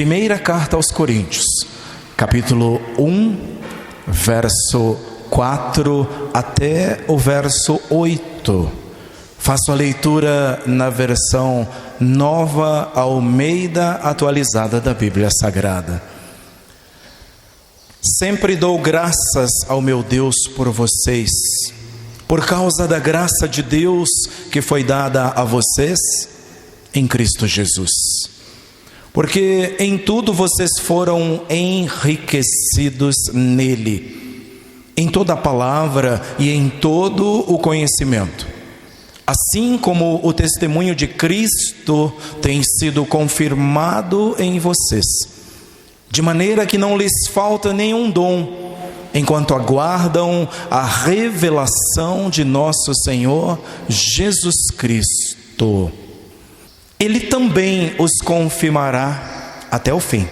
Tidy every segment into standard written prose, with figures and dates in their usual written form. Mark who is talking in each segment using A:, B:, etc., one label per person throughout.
A: Primeira carta aos Coríntios, capítulo 1, verso 4 até o verso 8. Faço a leitura na versão Nova Almeida atualizada da Bíblia Sagrada. Sempre dou graças ao meu Deus por vocês, por causa da graça de Deus que foi dada a vocês em Cristo Jesus. Porque em tudo vocês foram enriquecidos nele, em toda a palavra e em todo o conhecimento. Assim como o testemunho de Cristo tem sido confirmado em vocês, de maneira que não lhes falta nenhum dom, enquanto aguardam a revelação de nosso Senhor Jesus Cristo. Ele também os confirmará até o fim,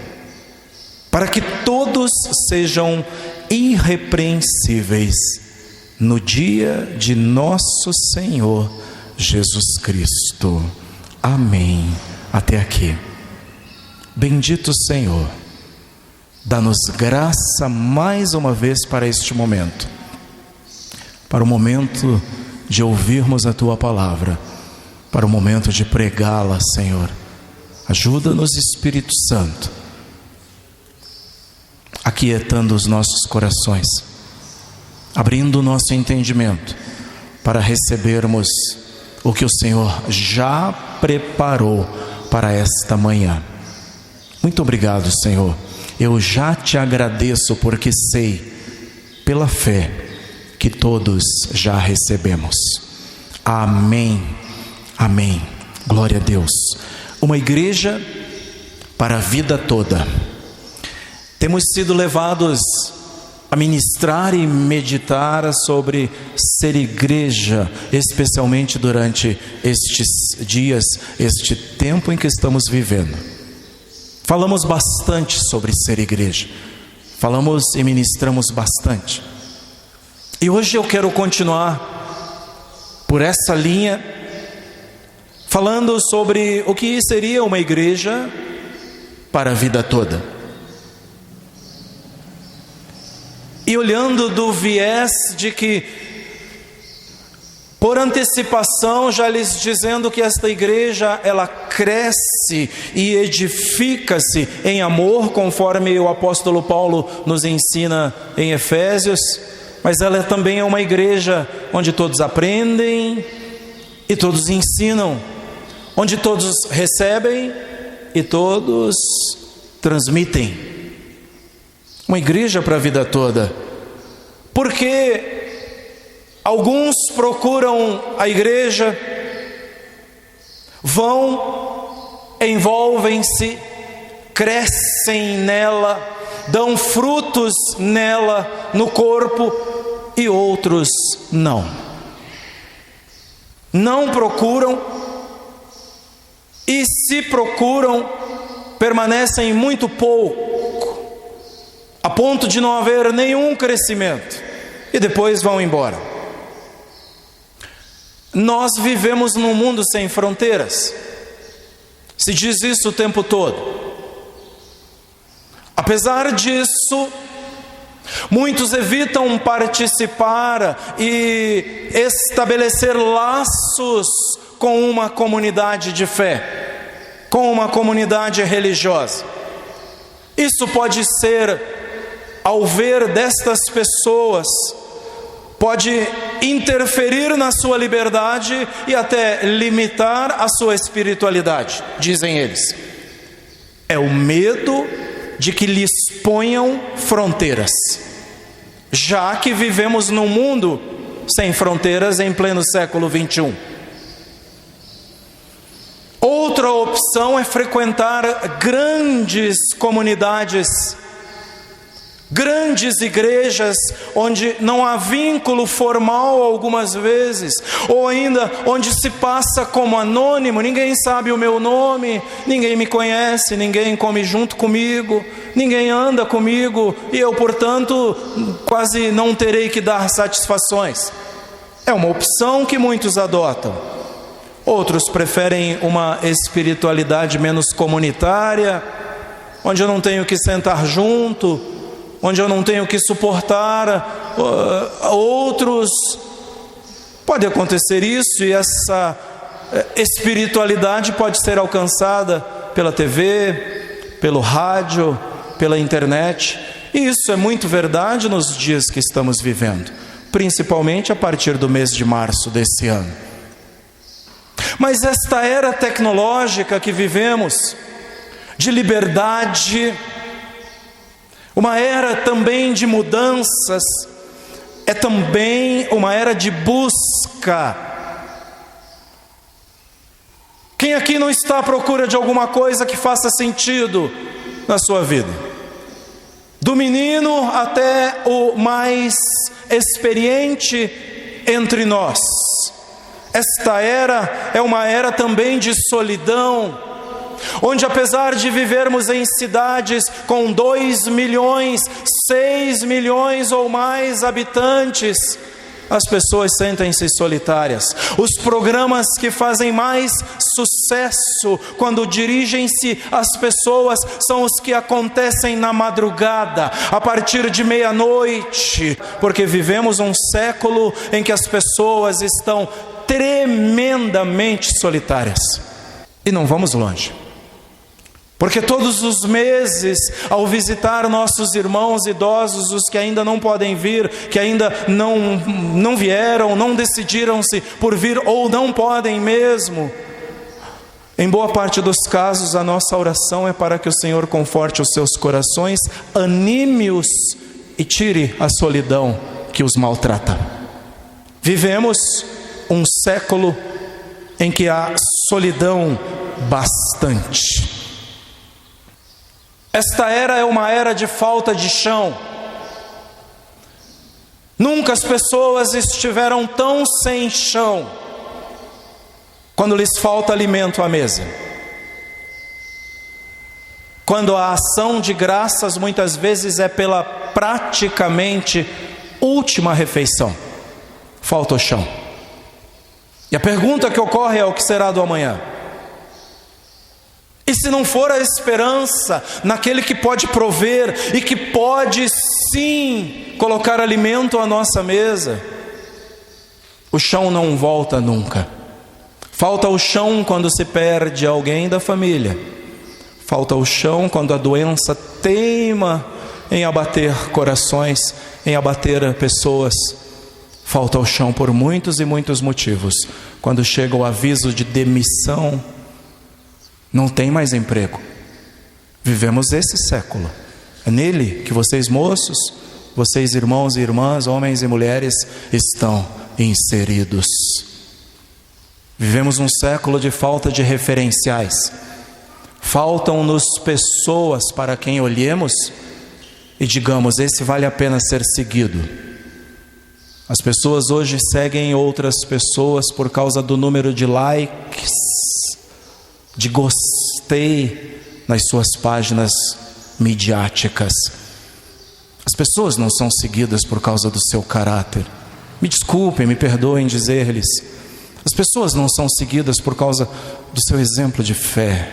A: para que todos sejam irrepreensíveis no dia de nosso Senhor Jesus Cristo. Amém. Até aqui. Bendito Senhor, dá-nos graça mais uma vez para este momento, para o momento de ouvirmos a Tua palavra, para o momento de pregá-la, Senhor. Ajuda-nos, Espírito Santo, aquietando os nossos corações, abrindo o nosso entendimento para recebermos o que o Senhor já preparou para esta manhã. Muito obrigado, Senhor. Eu já te agradeço porque sei, pela fé, que todos já recebemos. Amém. Amém. Glória a Deus. Uma igreja para a vida toda. Temos sido levados a ministrar e meditar sobre ser igreja, especialmente durante estes dias, este tempo em que estamos vivendo. Falamos bastante sobre ser igreja. Falamos e ministramos bastante. E hoje eu quero continuar por essa linha, falando sobre o que seria uma igreja para a vida toda. E olhando do viés de que, por antecipação, já lhes dizendo que esta igreja, ela cresce e edifica-se em amor, conforme o apóstolo Paulo nos ensina em Efésios, mas ela também é uma igreja onde todos aprendem e todos ensinam, onde todos recebem e todos transmitem. Uma igreja para a vida toda. Porque alguns procuram a igreja, vão, envolvem-se, crescem nela, dão frutos nela, no corpo, e outros não. Não procuram, e se procuram, permanecem muito pouco, a ponto de não haver nenhum crescimento, e depois vão embora. Nós vivemos num mundo sem fronteiras, se diz isso o tempo todo. Apesar disso, muitos evitam participar e estabelecer laços com uma comunidade de fé, com uma comunidade religiosa. Isso pode ser, ao ver destas pessoas, pode interferir na sua liberdade e até limitar a sua espiritualidade, dizem eles. É o medo de que lhes ponham fronteiras, já que vivemos num mundo sem fronteiras em pleno século 21. Outra opção é frequentar grandes comunidades, grandes igrejas, onde não há vínculo formal algumas vezes, ou ainda onde se passa como anônimo, ninguém sabe o meu nome, ninguém me conhece, ninguém come junto comigo, ninguém anda comigo, e eu, portanto, quase não terei que dar satisfações. É uma opção que muitos adotam. Outros preferem uma espiritualidade menos comunitária, onde eu não tenho que sentar junto, onde eu não tenho que suportar outros. Pode acontecer isso, e essa espiritualidade pode ser alcançada pela TV, pelo rádio, pela internet. E isso é muito verdade nos dias que estamos vivendo, principalmente a partir do mês de março desse ano. Mas esta era tecnológica que vivemos, de liberdade, uma era também de mudanças, é também uma era de busca. Quem aqui não está à procura de alguma coisa que faça sentido na sua vida? Do menino até o mais experiente entre nós. Esta era é uma era também de solidão, onde apesar de vivermos em cidades com 2 milhões, 6 milhões ou mais habitantes, as pessoas sentem-se solitárias. Os programas que fazem mais sucesso quando dirigem-se às pessoas são os que acontecem na madrugada, a partir de meia-noite, porque vivemos um século em que as pessoas estão tremendamente solitárias. E não vamos longe, porque todos os meses, ao visitar nossos irmãos idosos, os que ainda não podem vir, que ainda não vieram, não decidiram-se por vir ou não podem mesmo, em boa parte dos casos a nossa oração é para que o Senhor conforte os seus corações, anime-os e tire a solidão que os maltrata. Vivemos um século em que há solidão bastante. Esta era é uma era de falta de chão. Nunca as pessoas estiveram tão sem chão quando lhes falta alimento à mesa. Quando a ação de graças muitas vezes é pela praticamente última refeição. Falta o chão. E a pergunta que ocorre é: o que será do amanhã? E se não for a esperança naquele que pode prover e que pode sim colocar alimento à nossa mesa, o chão não volta nunca. Falta o chão quando se perde alguém da família. Falta o chão quando a doença teima em abater corações, em abater pessoas. Falta o chão por muitos e muitos motivos. Quando chega o aviso de demissão, não tem mais emprego. Vivemos esse século. É nele que vocês moços, vocês irmãos e irmãs, homens e mulheres, estão inseridos. Vivemos um século de falta de referenciais. Faltam-nos pessoas para quem olhemos e digamos: esse vale a pena ser seguido. As pessoas hoje seguem outras pessoas por causa do número de likes, de gostei nas suas páginas midiáticas. As pessoas não são seguidas por causa do seu caráter. Me desculpem, me perdoem dizer-lhes. As pessoas não são seguidas por causa do seu exemplo de fé,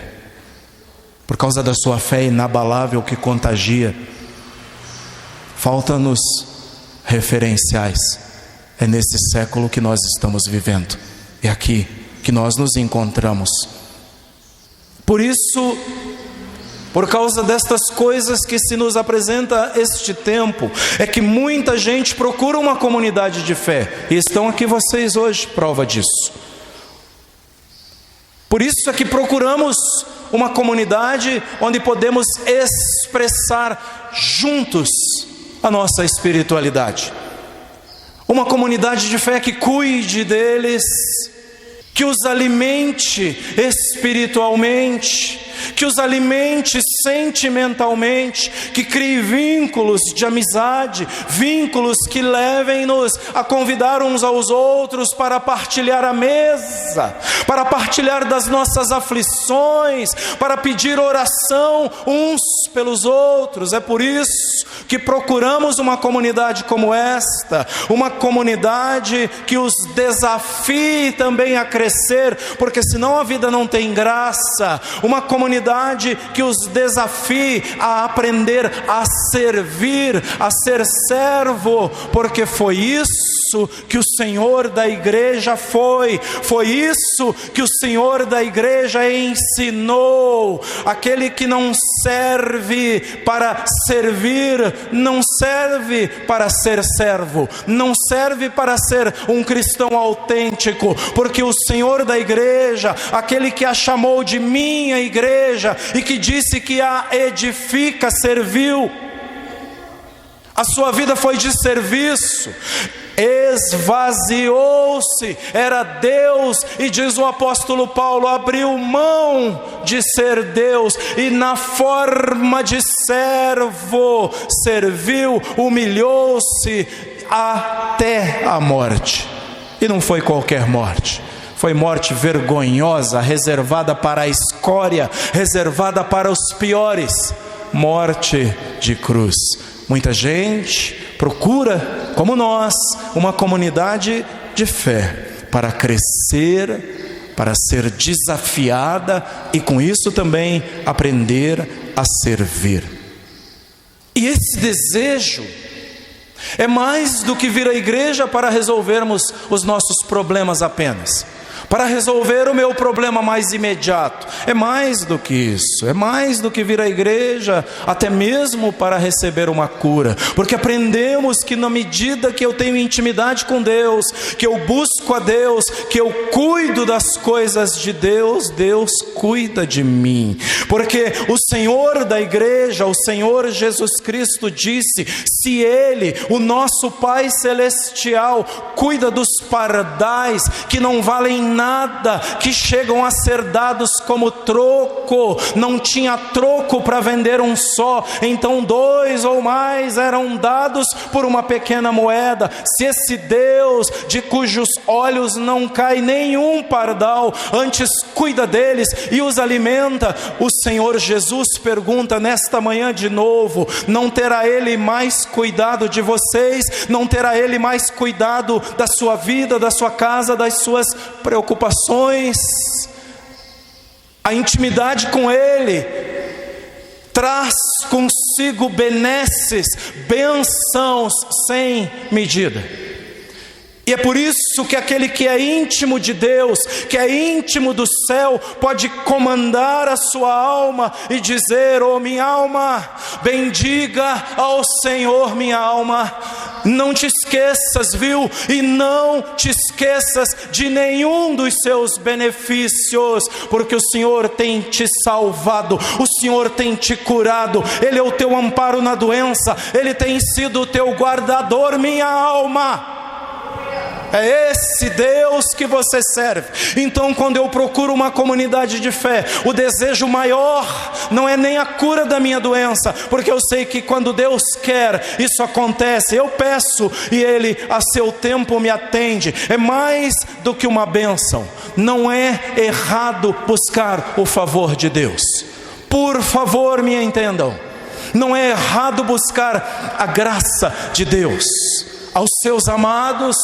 A: por causa da sua fé inabalável que contagia. Falta-nos referenciais. É nesse século que nós estamos vivendo. É aqui que nós nos encontramos. Por isso, por causa destas coisas que se nos apresenta este tempo, é que muita gente procura uma comunidade de fé. E estão aqui vocês hoje, prova disso. Por isso é que procuramos uma comunidade onde podemos expressar juntos a nossa espiritualidade. Uma comunidade de fé que cuide deles, que os alimente espiritualmente, que os alimente sentimentalmente, que crie vínculos de amizade, vínculos que levem-nos a convidar uns aos outros para partilhar a mesa, para partilhar das nossas aflições, para pedir oração uns pelos outros. É por isso que procuramos uma comunidade como esta, uma comunidade que os desafie também a crescer, porque senão a vida não tem graça. Uma comunidade comunidade que os desafie a aprender a servir, a ser servo, porque foi isso que o Senhor da igreja foi isso que o Senhor da igreja ensinou. Aquele que não serve para servir, não serve para ser servo, não serve para ser um cristão autêntico, porque o Senhor da igreja, aquele que a chamou de minha igreja e que disse que a edifica, serviu. A sua vida foi de serviço, esvaziou-se, era Deus, e diz o apóstolo Paulo, abriu mão de ser Deus, e na forma de servo, serviu, humilhou-se até a morte. E não foi qualquer morte, foi morte vergonhosa, reservada para a escória, reservada para os piores, morte de cruz. Muita gente procura, como nós, uma comunidade de fé para crescer, para ser desafiada e com isso também aprender a servir. E esse desejo é mais do que vir à igreja para resolvermos os nossos problemas apenas, para resolver o meu problema mais imediato. É mais do que isso, é mais do que vir à igreja, até mesmo para receber uma cura, porque aprendemos que na medida que eu tenho intimidade com Deus, que eu busco a Deus, que eu cuido das coisas de Deus, Deus cuida de mim, porque o Senhor da igreja, o Senhor Jesus Cristo disse, se Ele, o nosso Pai Celestial, cuida dos pardais que não valem nada, que chegam a ser dados como troco, não tinha troco para vender um só, então 2 ou mais eram dados por uma pequena moeda. Se esse Deus, de cujos olhos não cai nenhum pardal, antes cuida deles e os alimenta, o Senhor Jesus pergunta nesta manhã de novo, não terá Ele mais cuidado de vocês? Não terá Ele mais cuidado da sua vida, da sua casa, das suas preocupações? A intimidade com Ele traz consigo benesses, bênçãos sem medida. E é por isso que aquele que é íntimo de Deus, que é íntimo do céu, pode comandar a sua alma e dizer, oh minha alma, bendiga ao Senhor minha alma. Não te esqueças, viu? E não te esqueças de nenhum dos seus benefícios, porque o Senhor tem te salvado, o Senhor tem te curado, Ele é o teu amparo na doença, Ele tem sido o teu guardador, minha alma. É esse Deus que você serve. Então, quando eu procuro uma comunidade de fé, o desejo maior não é nem a cura da minha doença, porque eu sei que quando Deus quer, isso acontece. Eu peço e Ele a seu tempo me atende. É mais do que uma bênção. Não é errado buscar o favor de Deus. Por favor, me entendam. Não é errado buscar a graça de Deus aos seus amados.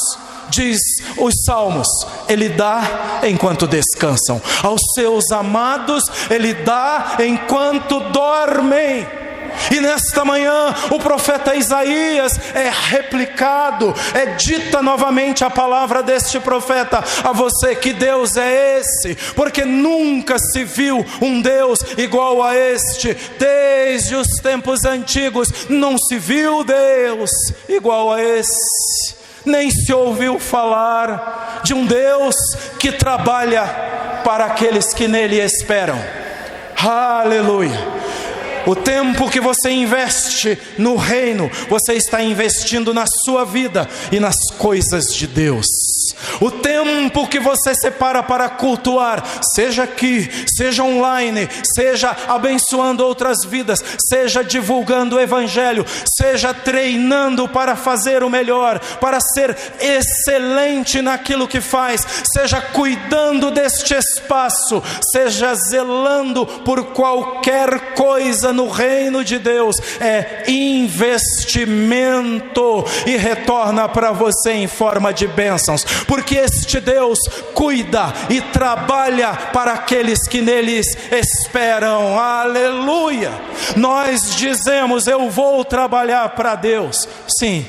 A: Diz os salmos, Ele dá enquanto descansam, aos seus amados Ele dá enquanto dormem. E nesta manhã o profeta Isaías é replicado, é dita novamente a palavra deste profeta a você, que Deus é esse, porque nunca se viu um Deus igual a este, desde os tempos antigos não se viu Deus igual a esse. Nem se ouviu falar de um Deus que trabalha para aqueles que nele esperam. Aleluia! O tempo que você investe no reino, você está investindo na sua vida e nas coisas de Deus. O tempo que você separa para cultuar, seja aqui, seja online, seja abençoando outras vidas, seja divulgando o evangelho, seja treinando para fazer o melhor, para ser excelente naquilo que faz, seja cuidando deste espaço, seja zelando por qualquer coisa no reino de Deus, é investimento e retorna para você em forma de bênçãos. porque este Deus cuida e trabalha para aqueles que neles esperam. Aleluia! Nós dizemos: eu vou trabalhar para Deus. Sim,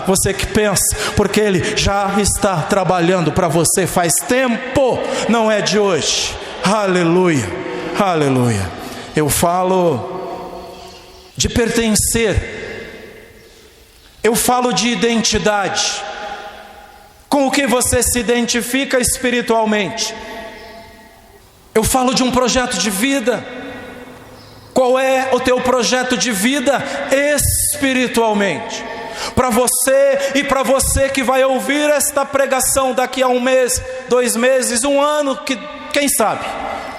A: você que pensa, porque Ele já está trabalhando para você faz tempo, não é de hoje. Aleluia, aleluia. Eu falo de pertencer, eu falo de identidade. Com o que você se identifica espiritualmente? Eu falo de um projeto de vida. Qual é o teu projeto de vida espiritualmente? Para você e para você que vai ouvir esta pregação daqui a 1 mês, 2 meses, 1 ano, quem sabe?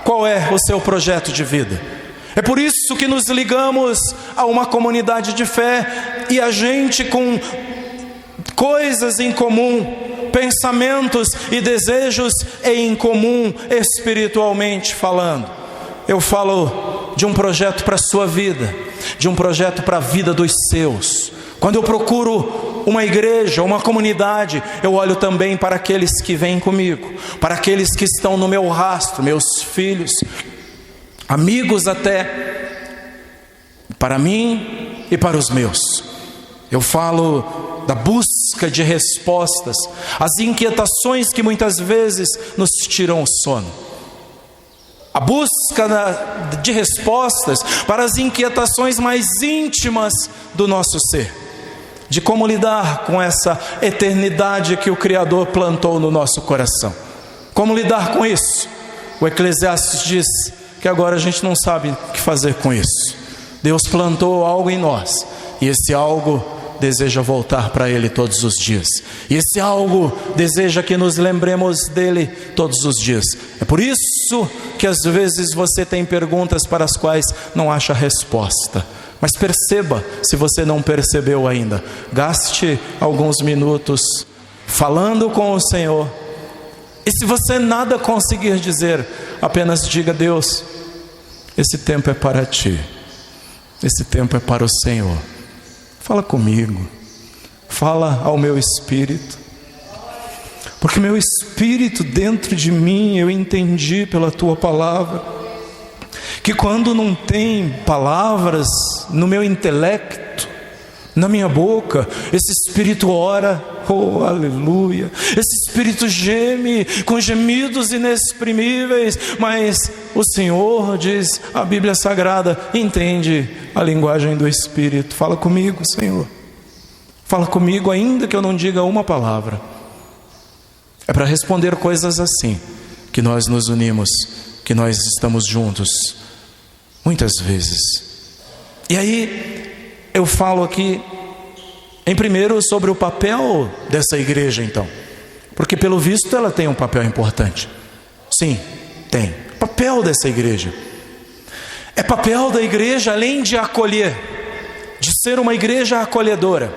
A: Qual é o seu projeto de vida? É por isso que nos ligamos a uma comunidade de fé, e a gente com coisas em comum, pensamentos e desejos em comum, espiritualmente falando. Eu falo de um projeto para a sua vida, de um projeto para a vida dos seus. Quando eu procuro uma igreja, uma comunidade, eu olho também para aqueles que vêm comigo, para aqueles que estão no meu rastro, meus filhos, amigos até, para mim e para os meus. Eu falo da busca de respostas às inquietações que muitas vezes nos tiram o sono. A busca de respostas para as inquietações mais íntimas do nosso ser, de como lidar com essa eternidade que o Criador plantou no nosso coração. Como lidar com isso? O Eclesiastes diz que agora a gente não sabe o que fazer com isso. Deus plantou algo em nós, e esse algo deseja voltar para Ele todos os dias, e esse algo deseja que nos lembremos dEle todos os dias. É por isso que às vezes você tem perguntas para as quais não acha resposta. Mas perceba, se você não percebeu ainda, gaste alguns minutos falando com o Senhor, e se você nada conseguir dizer, apenas diga: Deus, esse tempo é para Ti, esse tempo é para o Senhor. Fala comigo, fala ao meu espírito, porque meu espírito dentro de mim, eu entendi pela Tua palavra, que quando não tem palavras no meu intelecto, na minha boca, esse espírito ora, oh aleluia, esse espírito geme com gemidos inexprimíveis, mas o Senhor, diz a Bíblia Sagrada, entende a linguagem do Espírito. Fala comigo, Senhor, fala comigo, ainda que eu não diga uma palavra. É para responder coisas assim que nós nos unimos, que nós estamos juntos, muitas vezes. E aí eu falo aqui, em primeiro, sobre o papel dessa igreja, então, porque pelo visto ela tem um papel importante. Sim, tem. O papel dessa igreja é papel da igreja, além de acolher, de ser uma igreja acolhedora,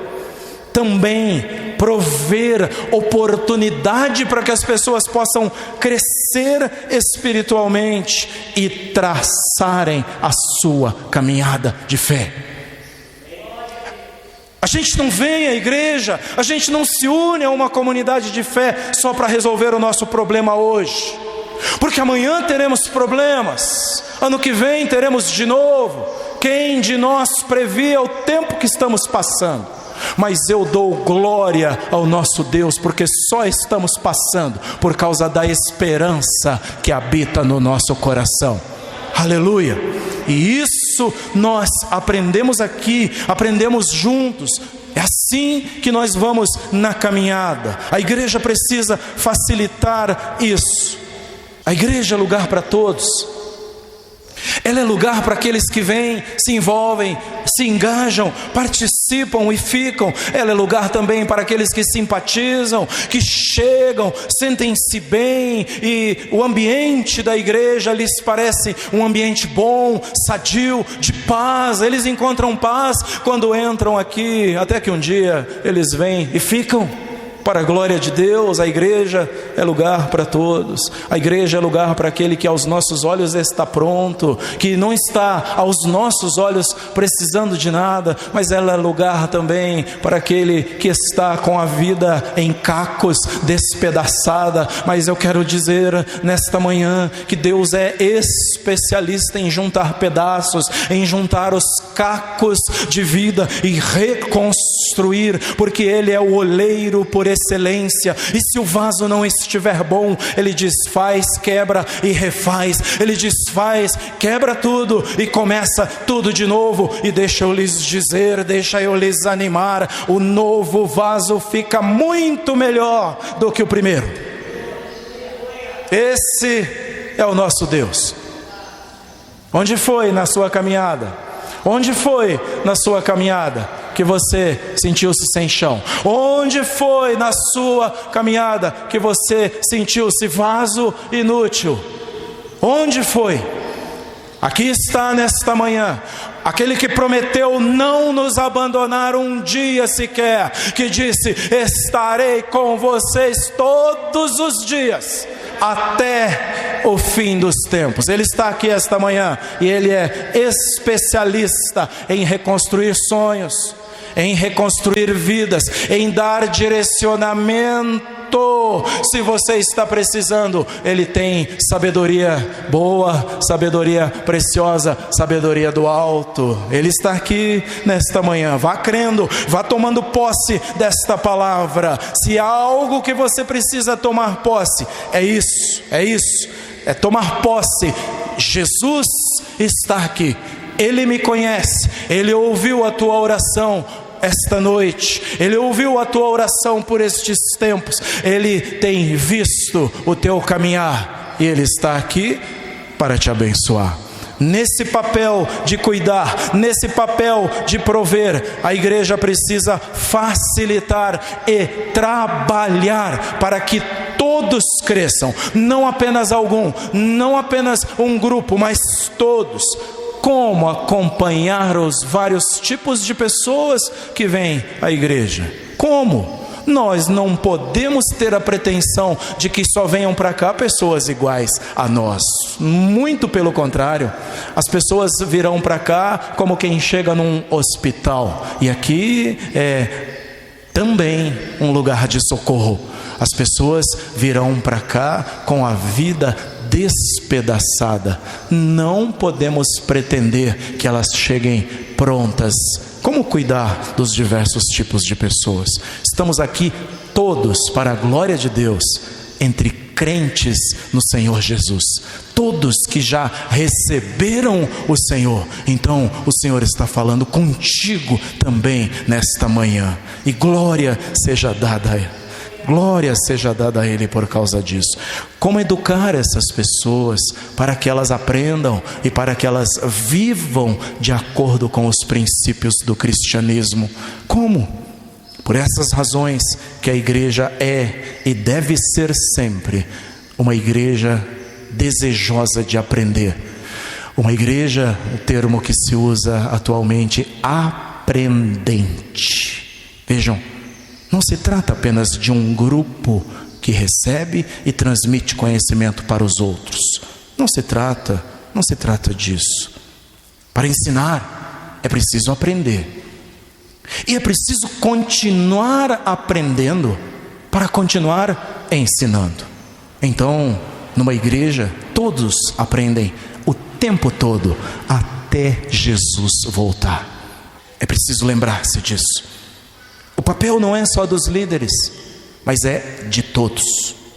A: também prover oportunidade para que as pessoas possam crescer espiritualmente e traçarem a sua caminhada de fé. A gente não vem à igreja, a gente não se une a uma comunidade de fé só para resolver o nosso problema hoje, porque amanhã teremos problemas, ano que vem teremos de novo. Quem de nós previa o tempo que estamos passando? Mas eu dou glória ao nosso Deus, porque só estamos passando por causa da esperança que habita no nosso coração. Aleluia! E isso nós aprendemos aqui, aprendemos juntos. É assim que nós vamos na caminhada. A igreja precisa facilitar isso. A igreja é lugar para todos. Ela é lugar para aqueles que vêm, se envolvem, se engajam, participam e ficam. Ela é lugar também para aqueles que simpatizam, que chegam, sentem-se bem, e o ambiente da igreja lhes parece um ambiente bom, sadio, de paz. Eles encontram paz quando entram aqui, até que um dia eles vêm e ficam. para a glória de Deus. A igreja é lugar para todos. A igreja é lugar para aquele que aos nossos olhos está pronto, que não está aos nossos olhos precisando de nada, mas ela é lugar também para aquele que está com a vida em cacos, despedaçada. Mas eu quero dizer nesta manhã que Deus é especialista em juntar pedaços, em juntar os cacos de vida e reconstruir, porque Ele é o oleiro por excelência. E se o vaso não estiver bom, Ele desfaz, quebra e refaz. Ele desfaz, quebra tudo e começa tudo de novo. E deixa eu lhes dizer, deixa eu lhes animar, o novo vaso fica muito melhor do que o primeiro. Esse é o nosso Deus. Onde foi na sua caminhada? Onde foi na sua caminhada que você sentiu-se sem chão? Onde foi na sua caminhada que você sentiu-se vaso inútil? Onde foi? Aqui está nesta manhã aquele que prometeu não nos abandonar um dia sequer, que disse: estarei com vocês todos os dias até o fim dos tempos. Ele está aqui esta manhã e Ele é especialista em reconstruir sonhos, em reconstruir vidas, em dar direcionamento. Se você está precisando, Ele tem sabedoria boa, sabedoria preciosa, sabedoria do alto. Ele está aqui nesta manhã. Vá crendo, vá tomando posse desta palavra. Se há algo que você precisa tomar posse, é isso, é tomar posse. Jesus está aqui, Ele me conhece, Ele ouviu a tua oração esta noite, Ele ouviu a tua oração por estes tempos, Ele tem visto o teu caminhar e Ele está aqui para te abençoar. Nesse papel de cuidar, nesse papel de prover, a igreja precisa facilitar e trabalhar para que todos cresçam, não apenas algum, não apenas um grupo, mas todos. Como acompanhar os vários tipos de pessoas que vêm à igreja? Como? Nós não podemos ter a pretensão de que só venham para cá pessoas iguais a nós. Muito pelo contrário, as pessoas virão para cá como quem chega num hospital. E aqui é também um lugar de socorro. As pessoas virão para cá com a vida despedaçada. Não podemos pretender que elas cheguem prontas. Como cuidar dos diversos tipos de pessoas? Estamos aqui todos para a glória de Deus, entre crentes no Senhor Jesus, todos que já receberam o Senhor. Então o Senhor está falando contigo também nesta manhã, e glória seja dada a Ele. Glória seja dada a Ele por causa disso. Como educar essas pessoas para que elas aprendam e para que elas vivam de acordo com os princípios do cristianismo? Como? Por essas razões que a igreja é e deve ser sempre uma igreja desejosa de aprender. Uma igreja, o termo que se usa atualmente, aprendente. Vejam, não se trata apenas de um grupo que recebe e transmite conhecimento para os outros. Não se trata disso. Para ensinar, é preciso aprender. E é preciso continuar aprendendo para continuar ensinando. Então, numa igreja, todos aprendem o tempo todo até Jesus voltar. É preciso lembrar-se disso. O papel não é só dos líderes, mas é de todos.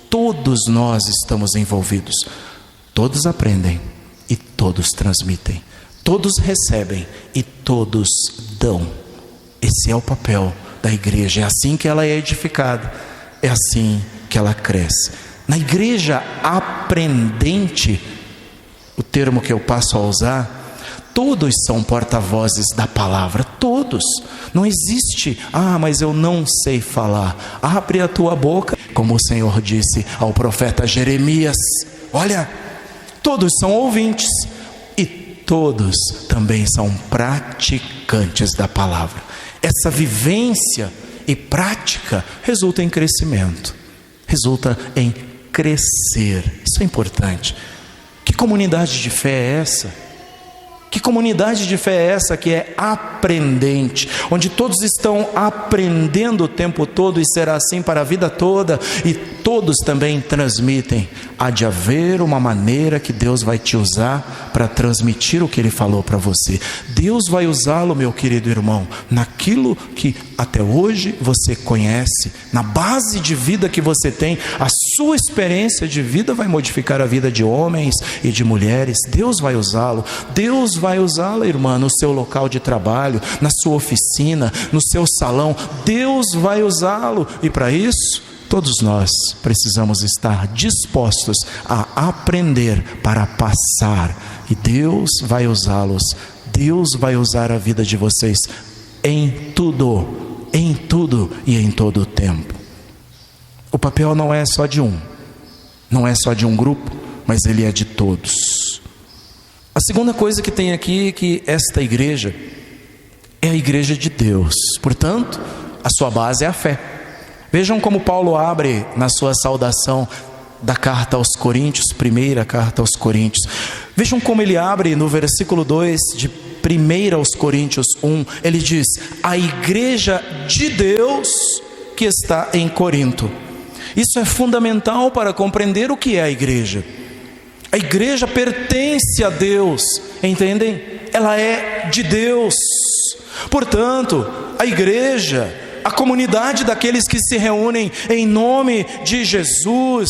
A: Todos nós estamos envolvidos. Todos aprendem e todos transmitem. Todos recebem e todos dão. Esse é o papel da igreja. É assim que ela é edificada. É assim que ela cresce. Na igreja aprendente, o termo que eu passo a usar, todos são porta-vozes da palavra, todos. Não existe, mas eu não sei falar. Abre a tua boca, como o Senhor disse ao profeta Jeremias. Olha, todos são ouvintes e todos também são praticantes da palavra. Essa vivência e prática resulta em crescimento, resulta em crescer. Isso é importante. Que comunidade de fé é essa? Que comunidade de fé é essa que é aprendente, onde todos estão aprendendo o tempo todo, e será assim para a vida toda, e todos também transmitem? Há de haver uma maneira que Deus vai te usar para transmitir o que Ele falou para você. Deus vai usá-lo, meu querido irmão, naquilo que até hoje você conhece, na base de vida que você tem. A sua experiência de vida vai modificar a vida de homens e de mulheres. Deus vai usá-lo. Deus vai usá-la, irmã, no seu local de trabalho, na sua oficina, no seu salão. Deus vai usá-lo, e para isso todos nós precisamos estar dispostos a aprender para passar, e Deus vai usá-los. Deus vai usar a vida de vocês em tudo e em todo o tempo. O papel não é só de um, não é só de um grupo, mas ele é de todos. A segunda coisa que tem aqui é que esta igreja é a igreja de Deus, portanto, a sua base é a fé. Vejam como Paulo abre na sua saudação da carta aos Coríntios, primeira carta aos Coríntios. Vejam como ele abre no versículo 2 de 1 aos Coríntios 1, ele diz: a igreja de Deus que está em Corinto. Isso é fundamental para compreender o que é a igreja. A igreja pertence a Deus, entendem? Ela é de Deus. Portanto, a igreja, a comunidade daqueles que se reúnem em nome de Jesus,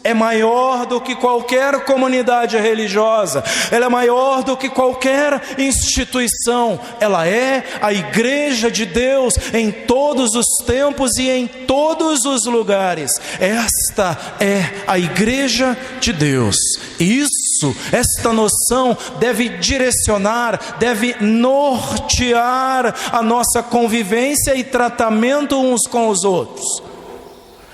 A: é maior do que qualquer comunidade religiosa, ela é maior do que qualquer instituição. Ela é a igreja de Deus em todos os tempos e em todos os lugares. Esta é a igreja de Deus. Esta noção deve direcionar, deve nortear a nossa convivência e tratamento uns com os outros.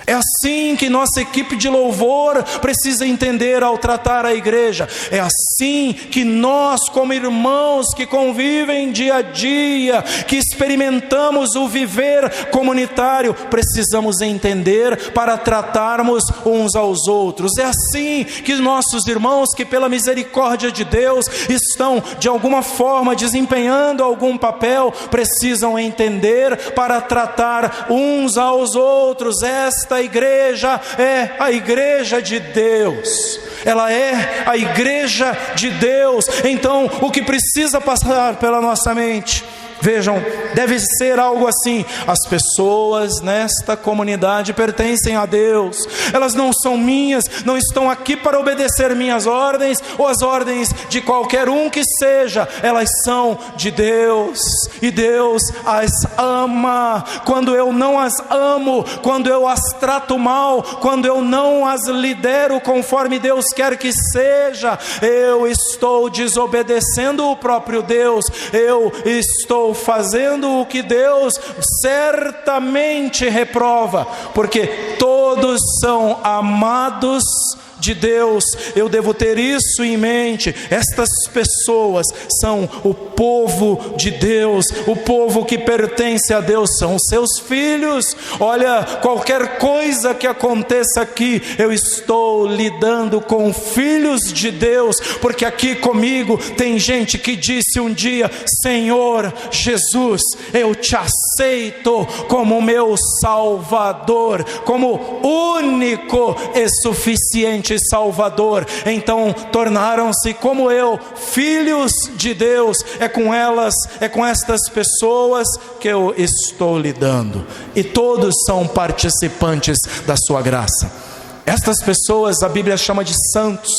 A: É assim que nossa equipe de louvor precisa entender ao tratar a igreja. É assim que nós, como irmãos que convivem dia a dia, que experimentamos o viver comunitário, precisamos entender para tratarmos uns aos outros. É assim que nossos irmãos, que pela misericórdia de Deus estão de alguma forma desempenhando algum papel, precisam entender para tratar uns aos outros. Esta igreja é a igreja de Deus, ela é a igreja de Deus. Então, o que precisa passar pela nossa mente, vejam, deve ser algo assim: as pessoas nesta comunidade pertencem a Deus, elas não são minhas, não estão aqui para obedecer minhas ordens ou as ordens de qualquer um que seja, elas são de Deus, e Deus as ama. Quando eu não as amo, quando eu as trato mal, quando eu não as lidero conforme Deus quer que seja, eu estou desobedecendo o próprio Deus, eu estou fazendo o que Deus certamente reprova, porque todos são amados de Deus. Eu devo ter isso em mente. Estas pessoas são o povo de Deus, o povo que pertence a Deus, são seus filhos. Olha, qualquer coisa que aconteça aqui, eu estou lidando com filhos de Deus, porque aqui comigo tem gente que disse um dia: Senhor Jesus, eu te aceito como meu Salvador, como único e suficiente Salvador. Então tornaram-se como eu, filhos de Deus. É com elas, é com estas pessoas que eu estou lidando, e todos são participantes da sua graça. Estas pessoas a Bíblia chama de santos,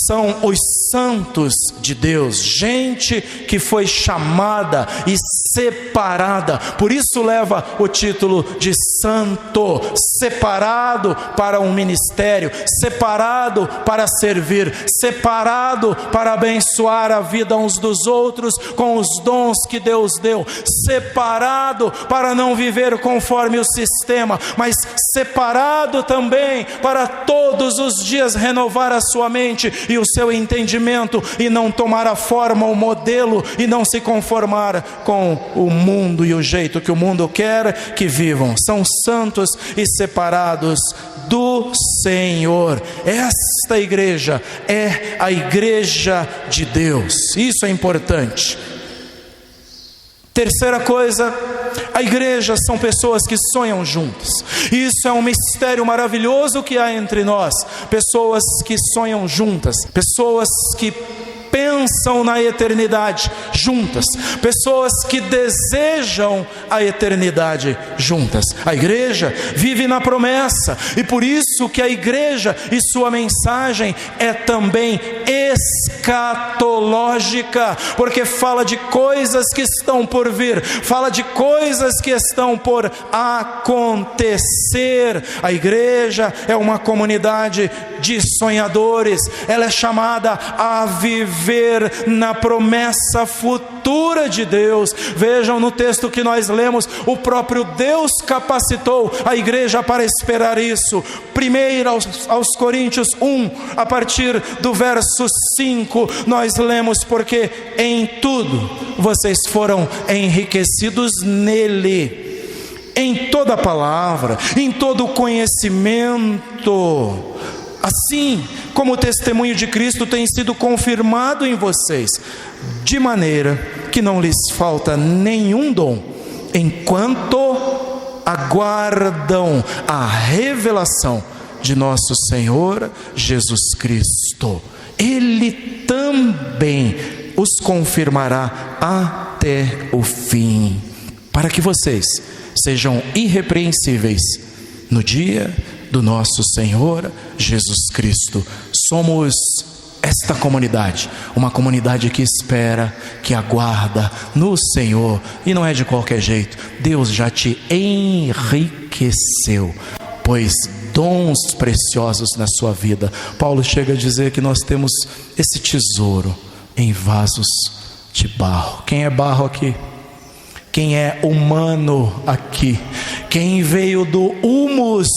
A: são os santos de Deus, gente que foi chamada e separada, por isso leva o título de santo, separado para um ministério, separado para servir, separado para abençoar a vida uns dos outros com os dons que Deus deu, separado para não viver conforme o sistema, mas separado também para todos os dias renovar a sua mente e o seu entendimento, e não tomar a forma, o modelo, e não se conformar com o mundo e o jeito que o mundo quer que vivam. São santos e separados do Senhor. Esta igreja é a igreja de Deus. Isso é importante. Terceira coisa, a igreja são pessoas que sonham juntas. Isso é um mistério maravilhoso que há entre nós. Pessoas que sonham juntas, pessoas que pensam na eternidade juntas, pessoas que desejam a eternidade juntas. A igreja vive na promessa, e por isso que a igreja e sua mensagem é também escatológica, porque fala de coisas que estão por vir, fala de coisas que estão por acontecer. A igreja é uma comunidade de sonhadores, ela é chamada a viver na promessa futura de Deus. Vejam no texto que nós lemos, o próprio Deus capacitou a igreja para esperar isso. Primeiro aos Coríntios 1, a partir do verso 5, nós lemos: porque em tudo vocês foram enriquecidos nele, em toda palavra, em todo conhecimento, assim como o testemunho de Cristo tem sido confirmado em vocês, de maneira que não lhes falta nenhum dom, enquanto aguardam a revelação de nosso Senhor Jesus Cristo. Ele também os confirmará até o fim, para que vocês sejam irrepreensíveis no dia do nosso Senhor Jesus Cristo. Somos esta comunidade, uma comunidade que espera, que aguarda no Senhor, e não é de qualquer jeito. Deus já te enriqueceu, pois dons preciosos na sua vida. Paulo chega a dizer que nós temos esse tesouro em vasos de barro. Quem é barro aqui? Quem é humano aqui? Quem veio do humus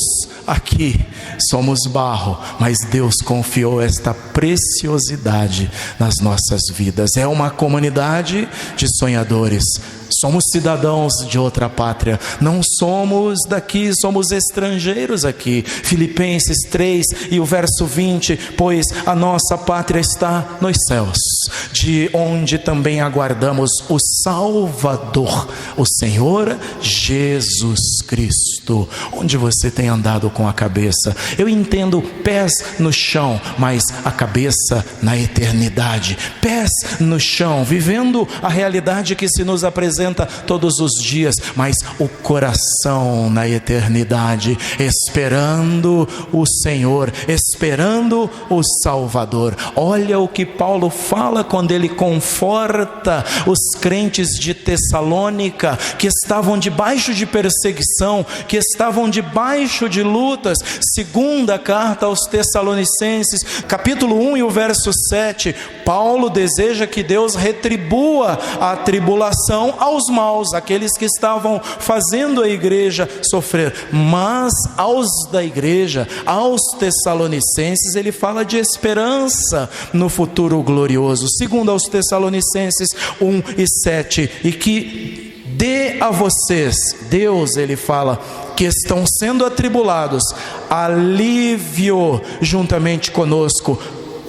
A: aqui? Somos barro, mas Deus confiou esta preciosidade nas nossas vidas. É uma comunidade de sonhadores. Somos cidadãos de outra pátria, não somos daqui, somos estrangeiros aqui. Filipenses 3 e o verso 20: pois a nossa pátria está nos céus, de onde também aguardamos o Salvador, o Senhor Jesus Cristo. Onde você tem andado com a cabeça? Eu entendo pés no chão, mas a cabeça na eternidade. Pés no chão, vivendo a realidade que se nos apresenta todos os dias, mas o coração na eternidade, esperando o Senhor, esperando o Salvador. Olha o que Paulo fala quando ele conforta os crentes de Tessalônica, que estavam debaixo de perseguição, que estavam debaixo de lutas. Segunda carta aos Tessalonicenses, capítulo 1 e o verso 7, Paulo deseja que Deus retribua a tribulação aos maus, aqueles que estavam fazendo a igreja sofrer. Mas aos da igreja, aos Tessalonicenses, ele fala de esperança no futuro glorioso. Segundo aos Tessalonicenses 1 e 7, e que dê a vocês, Deus, ele fala, que estão sendo atribulados, alívio juntamente conosco,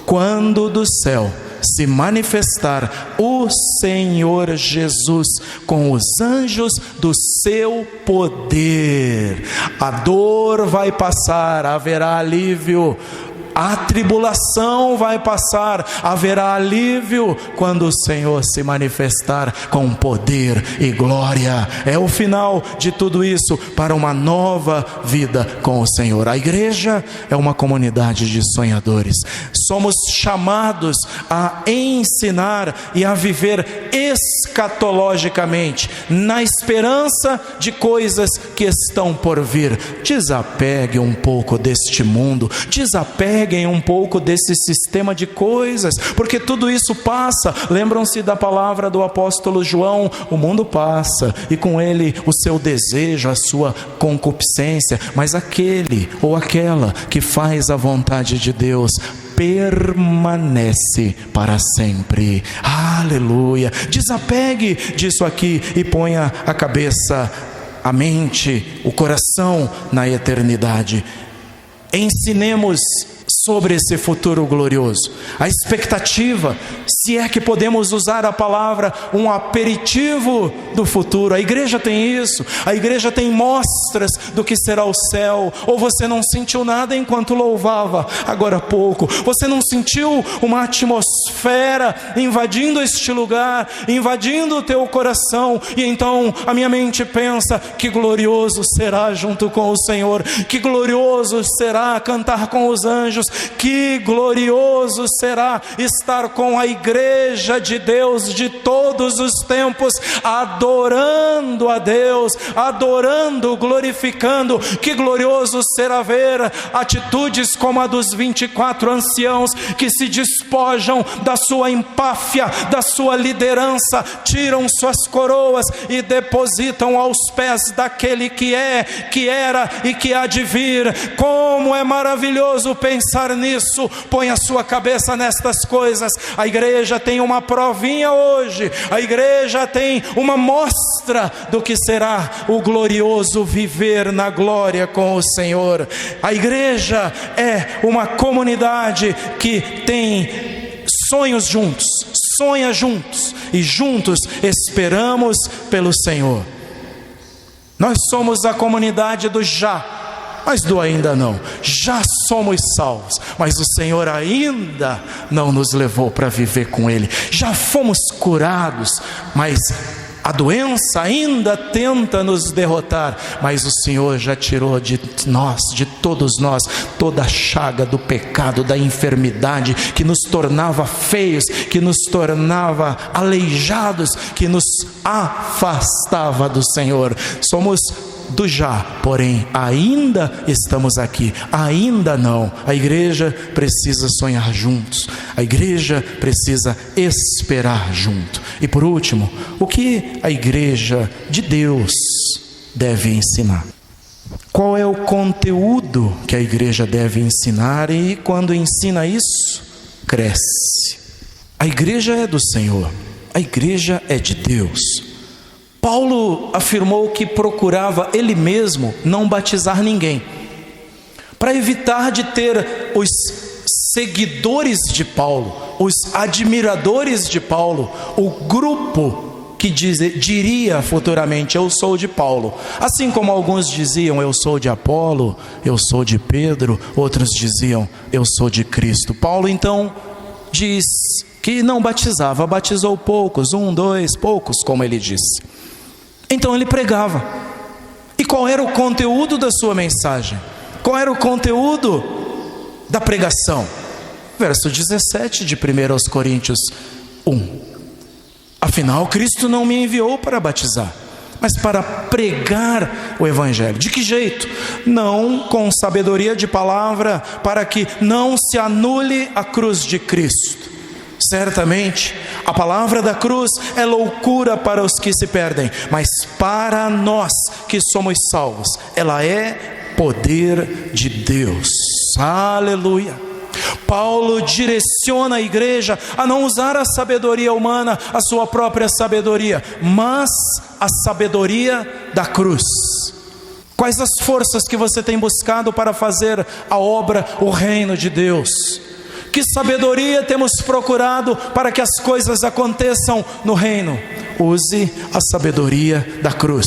A: quando do céu se manifestar o Senhor Jesus com os anjos do seu poder. A dor vai passar, haverá alívio. A tribulação vai passar, haverá alívio quando o Senhor se manifestar com poder e glória. É o final de tudo isso para uma nova vida com o Senhor. A igreja é uma comunidade de sonhadores. Somos chamados a ensinar e a viver escatologicamente, na esperança de coisas que estão por vir. Desapegue um pouco deste mundo, desapeguem um pouco desse sistema de coisas, porque tudo isso passa. Lembram-se da palavra do apóstolo João: o mundo passa e com ele o seu desejo, a sua concupiscência, mas aquele ou aquela que faz a vontade de Deus permanece para sempre. Aleluia. Desapegue disso aqui e ponha a cabeça, a mente, o coração na eternidade. Ensinemos sobre esse futuro glorioso, a expectativa, se é que podemos usar a palavra, um aperitivo do futuro. A igreja tem isso, a igreja tem mostras do que será o céu. Ou você não sentiu nada enquanto louvava agora há pouco? Você não sentiu uma atmosfera invadindo este lugar, invadindo o teu coração? E então a minha mente pensa: que glorioso será junto com o Senhor, que glorioso será cantar com os anjos, que glorioso será estar com a igreja de Deus de todos os tempos, adorando a Deus, adorando, glorificando. Que glorioso será ver atitudes como a dos 24 anciãos que se despojam da sua empáfia, da sua liderança, tiram suas coroas e depositam aos pés daquele que é, que era e que há de vir. Como é maravilhoso pensar nisso. Põe a sua cabeça nestas coisas. A igreja tem uma provinha hoje, a igreja tem uma mostra do que será o glorioso viver na glória com o Senhor. A igreja é uma comunidade que tem sonhos juntos, sonha juntos, e juntos esperamos pelo Senhor. Nós somos a comunidade do já, mas do ainda não. Já somos salvos, mas o Senhor ainda não nos levou para viver com Ele. Já fomos curados, mas a doença ainda tenta nos derrotar, mas o Senhor já tirou de nós, de todos nós, toda a chaga do pecado, da enfermidade que nos tornava feios, que nos tornava aleijados, que nos afastava do Senhor. Somos do já, porém ainda estamos aqui, ainda não. A igreja precisa sonhar juntos, a igreja precisa esperar junto. E por último, o que a igreja de Deus deve ensinar? Qual é o conteúdo que a igreja deve ensinar? E quando ensina isso, cresce. A igreja é do Senhor, a igreja é de Deus. Paulo afirmou que procurava ele mesmo não batizar ninguém, para evitar de ter os seguidores de Paulo, os admiradores de Paulo, o grupo que diria futuramente: eu sou de Paulo. Assim como alguns diziam: eu sou de Apolo, eu sou de Pedro, outros diziam: eu sou de Cristo. Paulo então diz que não batizava, batizou poucos, 1, 2, poucos, como ele disse. Então ele pregava. E qual era o conteúdo da sua mensagem? Qual era o conteúdo da pregação? Verso 17 de 1 Coríntios 1. Afinal, Cristo não me enviou para batizar, mas para pregar o Evangelho. De que jeito? Não com sabedoria de palavra, para que não se anule a cruz de Cristo. Certamente, a palavra da cruz é loucura para os que se perdem, mas para nós que somos salvos, ela é poder de Deus. Aleluia! Paulo direciona a igreja a não usar a sabedoria humana, a sua própria sabedoria, mas a sabedoria da cruz. Quais as forças que você tem buscado para fazer a obra, o reino de Deus? Que sabedoria temos procurado para que as coisas aconteçam no reino? Use a sabedoria da cruz.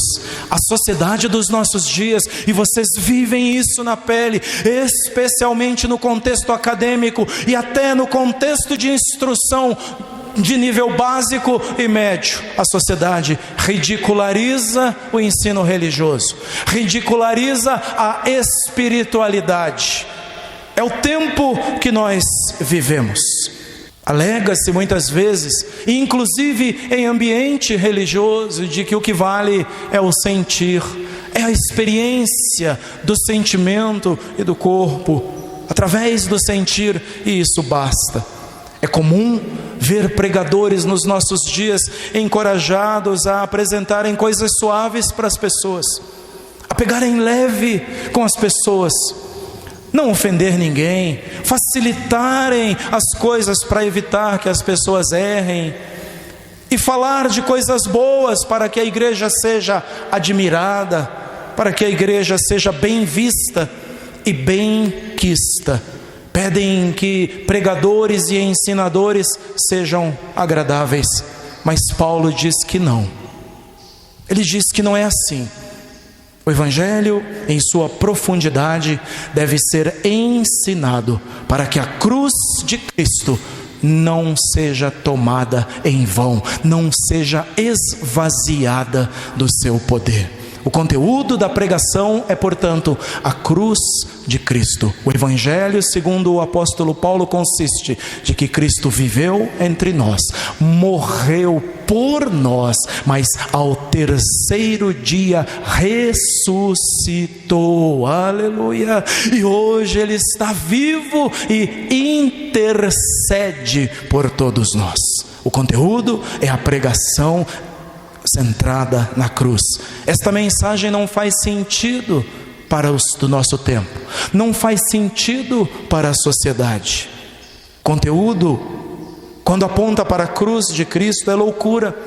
A: A sociedade dos nossos dias, e vocês vivem isso na pele, especialmente no contexto acadêmico e até no contexto de instrução de nível básico e médio. A sociedade ridiculariza o ensino religioso, ridiculariza a espiritualidade. É o tempo que nós vivemos. Alega-se muitas vezes, inclusive em ambiente religioso, de que o que vale é o sentir, é a experiência do sentimento e do corpo, através do sentir, e isso basta. É comum ver pregadores nos nossos dias encorajados a apresentarem coisas suaves para as pessoas, a pegarem leve com as pessoas, não ofender ninguém, facilitarem as coisas para evitar que as pessoas errem. e falar de coisas boas para que a igreja seja admirada, para que a igreja seja bem vista e bem quista. Pedem que pregadores e ensinadores sejam agradáveis, mas Paulo diz que não. Ele diz que não é assim. O Evangelho, em sua profundidade, deve ser ensinado para que a cruz de Cristo não seja tomada em vão, não seja esvaziada do seu poder. O conteúdo da pregação é, portanto, a cruz de Cristo. O Evangelho, segundo o apóstolo Paulo, consiste de que Cristo viveu entre nós, morreu por nós, mas ao terceiro dia ressuscitou, aleluia, e hoje Ele está vivo e intercede por todos nós. O conteúdo é a pregação centrada na cruz. Esta mensagem não faz sentido para os do nosso tempo, não faz sentido para a sociedade. Conteúdo, quando aponta para a cruz de Cristo, é loucura,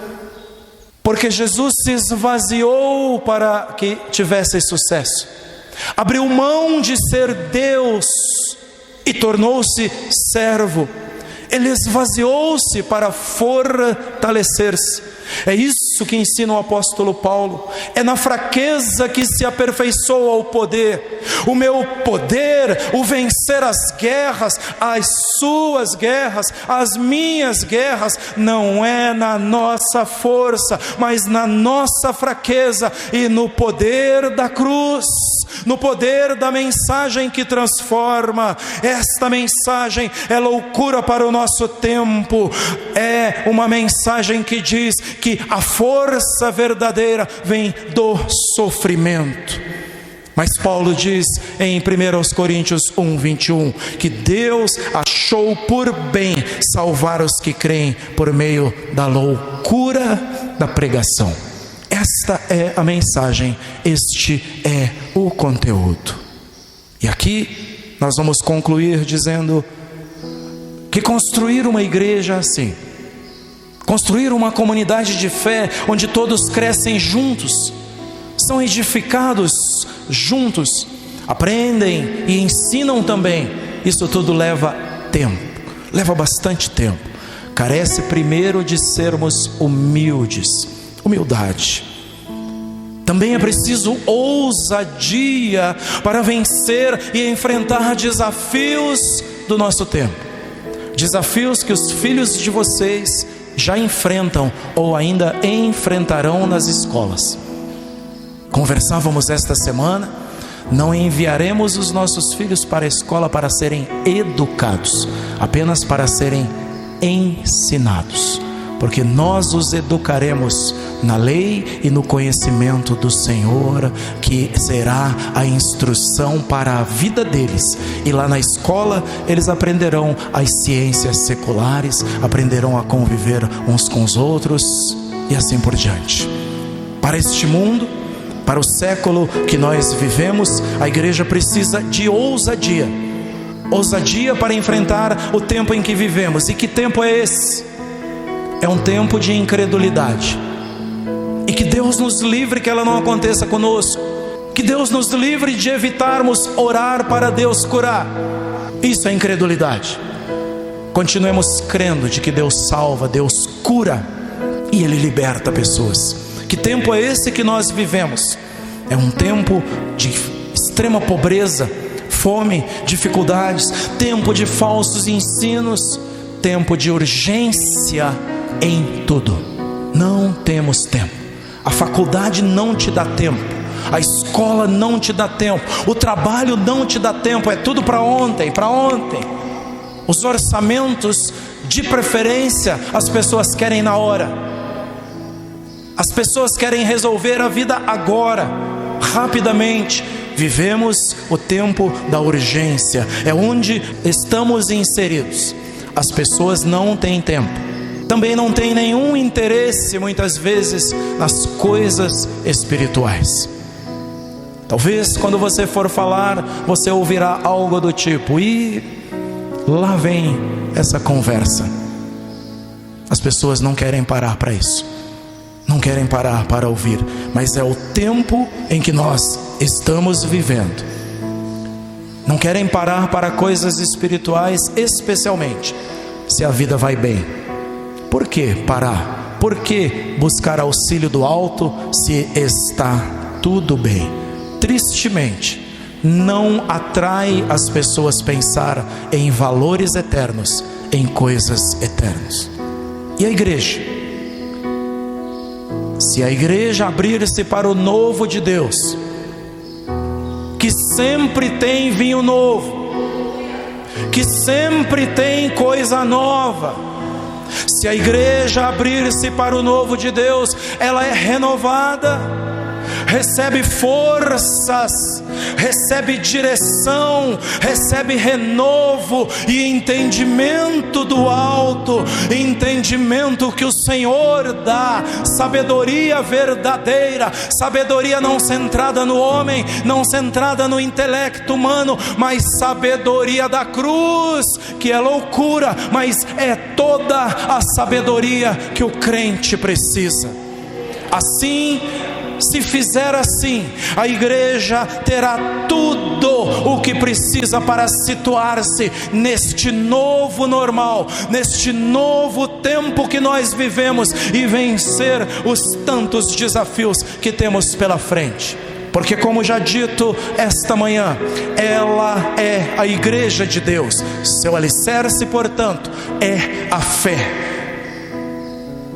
A: porque Jesus se esvaziou para que tivesse sucesso, abriu mão de ser Deus e tornou-se servo. Ele esvaziou-se para fortalecer-se. É isso que ensina o apóstolo Paulo. É na fraqueza que se aperfeiçoa o poder. O meu poder, o vencer as guerras, as suas guerras, as minhas guerras, não é na nossa força, mas na nossa fraqueza e no poder da cruz, no poder da mensagem que transforma. Esta mensagem é loucura para o nosso tempo. É uma mensagem que diz que a força verdadeira vem do sofrimento. Mas Paulo diz em 1 Coríntios 1:21 que Deus achou por bem salvar os que creem por meio da loucura da pregação. Esta é a mensagem, este é o conteúdo. E aqui nós vamos concluir dizendo que construir uma igreja assim, construir uma comunidade de fé onde todos crescem juntos, são edificados juntos, aprendem e ensinam também, isso tudo leva tempo, leva bastante tempo. Carece primeiro de sermos humildes, humildade. Também é preciso ousadia para vencer e enfrentar desafios do nosso tempo, desafios que os filhos de vocês já enfrentam ou ainda enfrentarão nas escolas. Conversávamos esta semana, não enviaremos os nossos filhos para a escola para serem educados, apenas para serem ensinados, porque nós os educaremos na lei e no conhecimento do Senhor, que será a instrução para a vida deles. E lá na escola eles aprenderão as ciências seculares, aprenderão a conviver uns com os outros e assim por diante. Para este mundo, para o século que nós vivemos, a igreja precisa de ousadia. Ousadia para enfrentar o tempo em que vivemos. E que tempo é esse? É um tempo de incredulidade. E que Deus nos livre que ela não aconteça conosco. Que Deus nos livre de evitarmos orar para Deus curar. Isso é incredulidade. Continuemos crendo de que Deus salva, Deus cura e Ele liberta pessoas. Que tempo é esse que nós vivemos? É um tempo de extrema pobreza, fome, dificuldades, tempo de falsos ensinos, tempo de urgência em tudo. Não temos tempo. A faculdade não te dá tempo, a escola não te dá tempo, o trabalho não te dá tempo, é tudo para ontem, para ontem. Os orçamentos, de preferência, as pessoas querem na hora. As pessoas querem resolver a vida agora, rapidamente. Vivemos o tempo da urgência, é onde estamos inseridos. As pessoas não têm tempo. Também não tem nenhum interesse, muitas vezes, nas coisas espirituais. Talvez quando você for falar, você ouvirá algo do tipo: e lá vem essa conversa. As pessoas não querem parar para isso, não querem parar para ouvir, mas é o tempo em que nós estamos vivendo. Não querem parar para coisas espirituais, especialmente se a vida vai bem. Por que parar? Por que buscar auxílio do alto se está tudo bem? Tristemente, não atrai as pessoas pensar em valores eternos, em coisas eternas. E a igreja? Se a igreja abrir-se para o novo de Deus, que sempre tem vinho novo, que sempre tem coisa nova, se a igreja abrir-se para o novo de Deus, ela é renovada, recebe forças, recebe direção, recebe renovo e entendimento do alto, entendimento que o Senhor dá, sabedoria verdadeira, sabedoria não centrada no homem, não centrada no intelecto humano, mas sabedoria da cruz, que é loucura, mas é toda a sabedoria que o crente precisa. Assim, se fizer assim, a igreja terá tudo o que precisa para situar-se neste novo normal, neste novo tempo que nós vivemos e vencer os tantos desafios que temos pela frente. Porque, como já dito esta manhã, ela é a igreja de Deus. Seu alicerce, portanto, é a fé.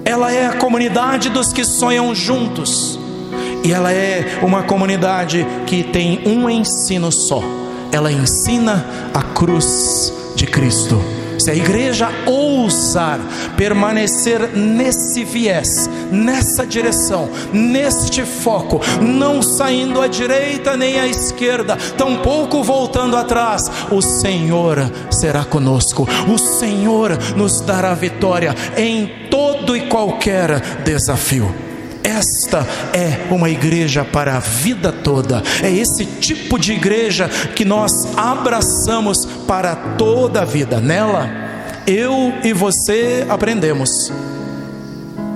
A: Ela é a comunidade dos que sonham juntos. E ela é uma comunidade que tem um ensino só. Ela ensina a cruz de Cristo. Se a igreja ousar permanecer nesse viés, nessa direção, neste foco, não saindo à direita nem à esquerda, tampouco voltando atrás, o Senhor será conosco. O Senhor nos dará vitória em todo e qualquer desafio. Esta é uma igreja para a vida toda. É esse tipo de igreja que nós abraçamos para toda a vida. Nela, eu e você aprendemos.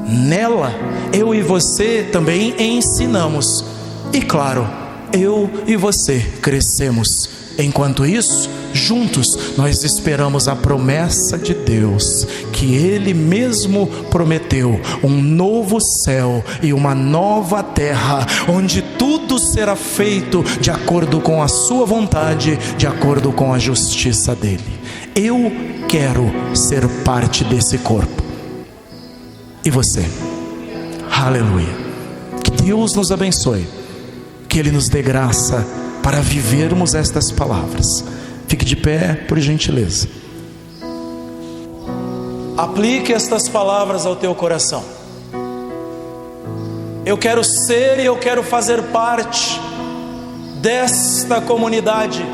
A: Nela, eu e você também ensinamos. E claro, eu e você crescemos. Enquanto isso, juntos nós esperamos a promessa de Deus, que Ele mesmo prometeu, um novo céu e uma nova terra, onde tudo será feito de acordo com a sua vontade, de acordo com a justiça dEle. Eu quero ser parte desse corpo. E você? Aleluia. Que Deus nos abençoe, que Ele nos dê graça para vivermos estas palavras. Fique de pé, por gentileza. Aplique estas palavras ao teu coração. Eu quero ser e eu quero fazer parte desta comunidade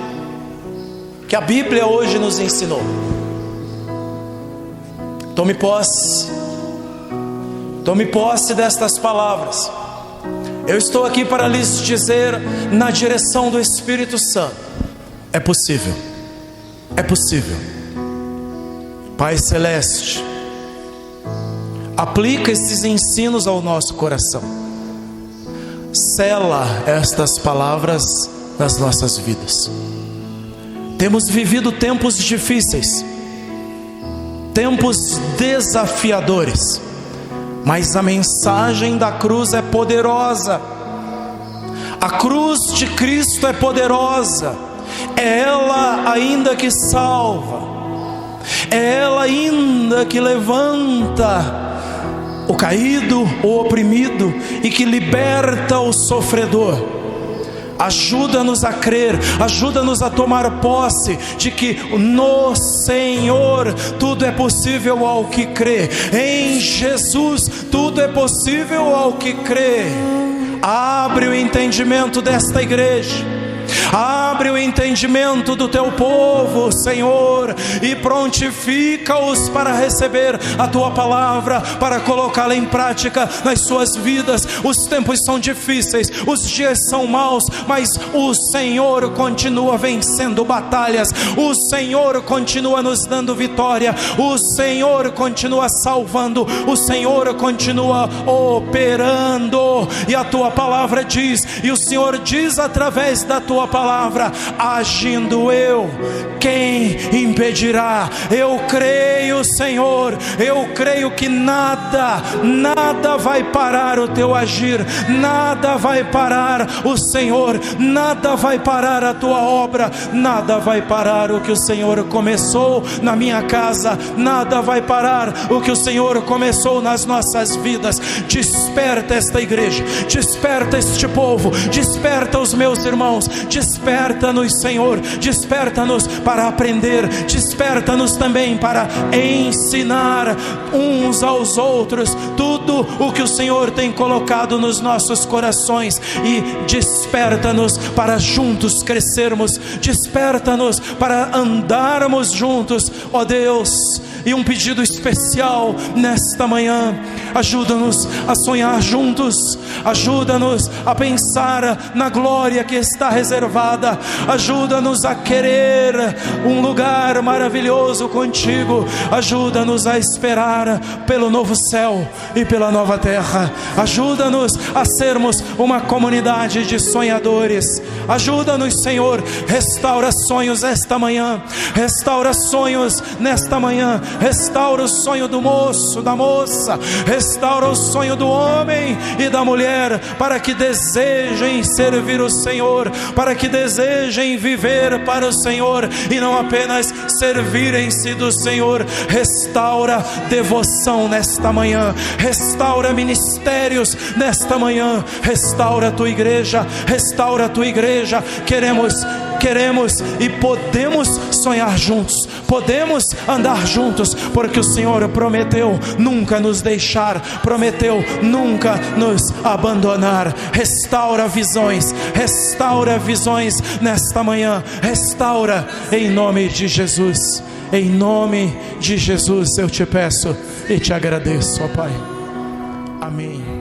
A: que a Bíblia hoje nos ensinou. Tome posse destas palavras. Eu estou aqui para lhes dizer, na direção do Espírito Santo: é possível, é possível. Pai Celeste, aplica esses ensinos ao nosso coração, sela estas palavras nas nossas vidas. Temos vivido tempos difíceis, tempos desafiadores, mas a mensagem da cruz é poderosa. A cruz de Cristo é poderosa. É ela ainda que salva, é ela ainda que levanta o caído, o oprimido, e que liberta o sofredor. Ajuda-nos a crer, ajuda-nos a tomar posse de que no Senhor tudo é possível ao que crê. Em Jesus tudo é possível ao que crê. Abre o entendimento desta igreja, Abre o entendimento do teu povo, Senhor, e prontifica-os para receber a tua palavra, para colocá-la em prática nas suas vidas. Os tempos são difíceis, os dias são maus, mas o Senhor continua vencendo batalhas, o Senhor continua nos dando vitória, o Senhor continua salvando, o Senhor continua operando. E a tua palavra diz, e o Senhor diz através da tua palavra: agindo eu, quem impedirá? Eu creio, Senhor, eu creio que nada vai parar o teu agir, nada vai parar o Senhor, nada vai parar a tua obra, nada vai parar o que o Senhor começou na minha casa, nada vai parar o que o Senhor começou nas nossas vidas. Desperta esta igreja, desperta este povo, desperta os meus irmãos, desperta-nos, Senhor, desperta-nos para aprender, desperta-nos também para ensinar uns aos outros tudo o que o Senhor tem colocado nos nossos corações, e desperta-nos para juntos crescermos, desperta-nos para andarmos juntos, ó Deus. E um pedido especial nesta manhã: ajuda-nos a sonhar juntos, ajuda-nos a pensar na glória que está reservada, ajuda-nos a querer um lugar maravilhoso contigo, ajuda-nos a esperar pelo novo céu e pela nova terra, ajuda-nos a sermos uma comunidade de sonhadores, ajuda-nos, Senhor. Restaura sonhos esta manhã, restaura sonhos nesta manhã, restaura o sonho do moço, da moça, restaura o sonho do homem e da mulher, para que desejem servir o Senhor, para que desejem viver para o Senhor e não apenas servirem-se do Senhor. Restaura devoção nesta manhã, restaura ministérios nesta manhã, restaura a tua igreja, restaura a tua igreja. Queremos e podemos sonhar juntos, podemos andar juntos, porque o Senhor prometeu nunca nos deixar, prometeu nunca nos abandonar. Restaura visões nesta manhã, restaura em nome de Jesus. Em nome de Jesus eu te peço e te agradeço, ó Pai. Amém.